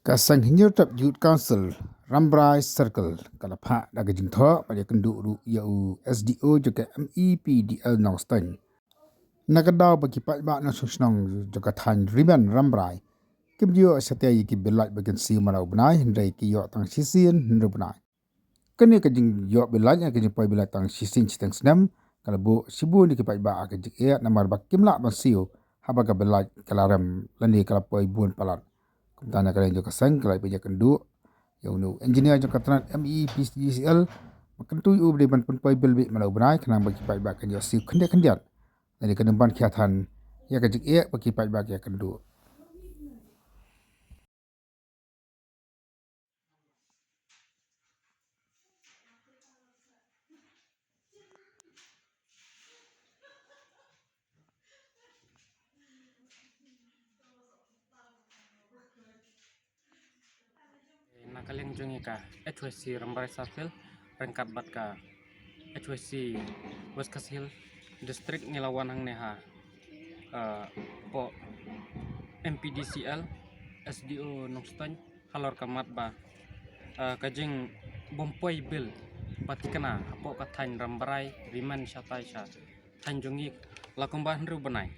Kasang Hinyo Youth Council Rambrai Circle kalapha daga jingtho pada kendu yau SDO juga MEPDL Nostan nakadaw bagipat ba na susnong juga than riban Rambrai kimjo satya ki belat bagian si marau benai hendai ki yo tang sisin hendu benai kene ka jing yo belat ya ki poi belat tang sisin citang senam kalabo sibu ni ki pai ba ka jing ya namar bakim la masio haba ka belat kalaram lani kalapoi bun palat tana kalian juga sang kalau punya kendu yang nu engineer juga katran MEPDCL makan tu u beri ban pun poi belbi malau benai kena bagi pai ba kan yo si kendiat dari kenemban kiatan ya ka jing ya bagi pai ba ya kendu Nakaling jungi ka HWC Rambrai Circle rengkat bat ka HWC West Kasil District Nilawan hang neha po MPDCL SDO Nongstany halor kamat ba kajing bompoi bil patikana po katany Rambrai riman syatai sya tanjungi lakumbah ru benai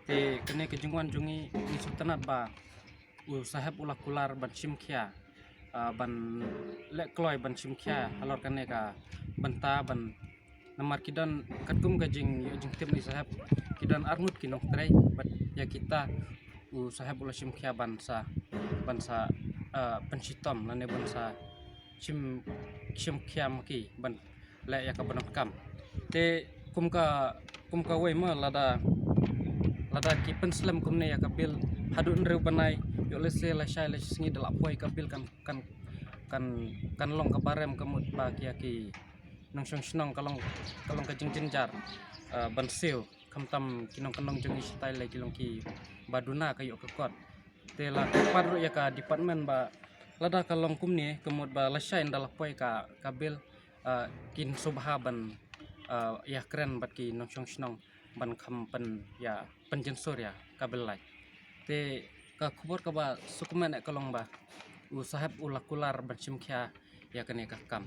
te kene kejungwan jungi ni sultanat ba sahab ulah kular ban simkia ban lek kloy ban simkia halor kane ka banta ban namar kidan katkum gajing yo jing tim ni sahab kidan armut kinong trai bat ya kita sahab ulah simkia bansa pensitom lane bansa simkia maki ban lek ya ka banam kam te kumka wei ma lada ki penslam kumne ya kabil hadun reu banai yo lese la syai la singi dalak poi kabil kan long kabarem kamut ba ki nong snong kalong ka jingjar ban seo kamtam kinong kanong jengi style lagi long ki baduna kayo kekot te la padro ya ka department ba lada kalong kumne kamut ba la syai dalak poi ka kabil kin subha ban ya keren bat ki nong snong ban kampen ya penjensur ya kabel lai te ka kubur ka ba sukumen kalong ba sahab ulah kular ban simkia ya kene ka kam